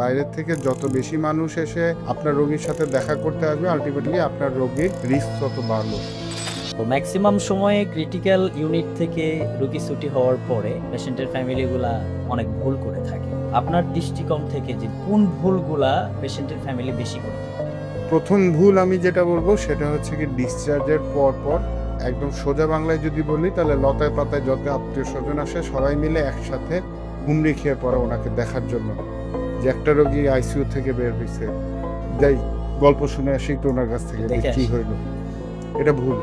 বাইরের থেকে যত বেশি মানুষ এসে আপনার রোগীর সাথে দেখা করতে আসবে, আলটিমেটলি আপনার রোগীর রিস্ক তত বাড়লো। তো ম্যাক্সিমাম সময়ে ক্রিটিক্যাল ইউনিট থেকে রোগী ছুটি হওয়ার পরে পেশেন্টের ফ্যামিলিগুলা অনেক ভুল করে থাকে। আপনার দৃষ্টিকোণ থেকে যে কোন ভুলগুলা পেশেন্টের ফ্যামিলি বেশি করে থাকে? প্রথম ভুল আমি যেটা বলবো সেটা হচ্ছে কি, ডিসচার্জের পর একদম সোজা বাংলায় যদি বলি তাহলে লতায় পাতায় যত আত্মীয় স্বজন আসে সবাই মিলে একসাথে হুমড়ি খেয়ে পড়ে ওনাকে দেখার জন্য, যে একটা রোগী আইসিইউ থেকে বের হয়েছে, যাই গল্প শুনে আসি তো ওনার কাছ থেকে দেখে কি আসি। হইলো। এটা ভুল।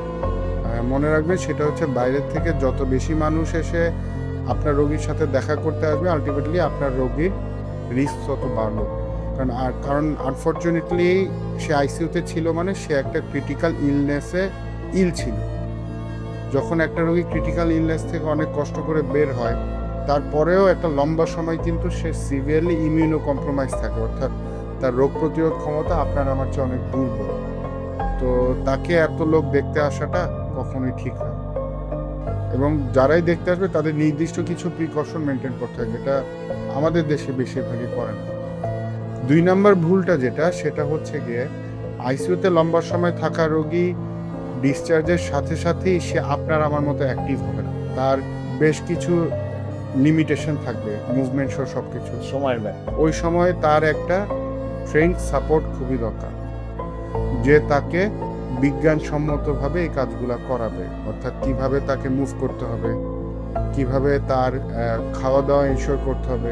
মনে রাখবেন সেটা হচ্ছে বাইরের থেকে যত বেশি মানুষ এসে আপনার রোগীর সাথে দেখা করতে আসবে, আলটিমেটলি আপনার রোগীর রিস্ক তত বাড়লো। কারণ আনফর্চুনেটলি সে আইসিইউতে ছিল মানে সে একটা ক্রিটিক্যাল ইলনেসে ছিল। যখন একটা রোগী ক্রিটিক্যাল ইলনেস থেকে অনেক কষ্ট করে বের হয়, তারপরেও একটা লম্বা সময় কিন্তু সে সিভিয়ারলি ইমিউনো কম্প্রোমাইজ থাকে, অর্থাৎ তার রোগ প্রতিরোধ ক্ষমতা আপনার আমার চেয়ে অনেক দুর্বল। তো তাকে এত লোক দেখতে আসাটা কখনোই ঠিক না, এবং যারাই দেখতে আসবে তাদের নির্দিষ্ট কিছু প্রিকশন মেনটেন করতে হয়, যেটা আমাদের দেশে বেশিরভাগই করে না। 2 নম্বর ভুলটা যেটা, সেটা হচ্ছে গিয়ে আইসিইউতে লম্বা সময় থাকা রোগী ডিসচার্জের সাথে সাথেই সে আপনার আমার মতো অ্যাক্টিভ হবে না, তার বেশ কিছু লিমিটেশন থাকবে, মুভমেন্ট সহ সব কিছু। সময়ের ব্যাপার। ওই সময় তার একটা ট্রেন্ড সাপোর্ট খুবই দরকার, যে তাকে বিজ্ঞানসম্মতভাবে এই কাজগুলো করাবে, অর্থাৎ কিভাবে তাকে মুভ করতে হবে, কিভাবে তার খাওয়া দাওয়া ইনশিওর করতে হবে,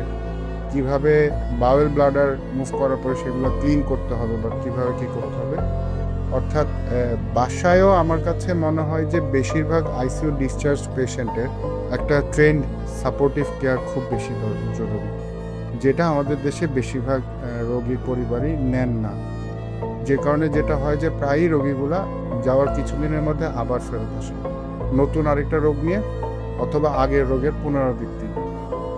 কিভাবে বাওয়েল ব্লাডার মুভ করার পরে সেগুলো ক্লিন করতে হবে, বা কিভাবে কি করতে হবে। অর্থাৎ বাসায়ও আমার কাছে মনে হয় যে বেশিরভাগ আইসিইউ ডিসচার্জ পেশেন্টের একটা ট্রেন্ড সাপোর্টিভ কেয়ার খুব বেশি জরুরি, যেটা আমাদের দেশে বেশিরভাগ রোগীর পরিবারই নেন না, যে কারণে যেটা হয় যে প্রায়ই রোগীগুলা যাওয়ার কিছুদিনের মধ্যে আবার ফেরত আসে নতুন আরেকটা রোগ নিয়ে, অথবা আগের রোগের পুনরাবৃত্তি।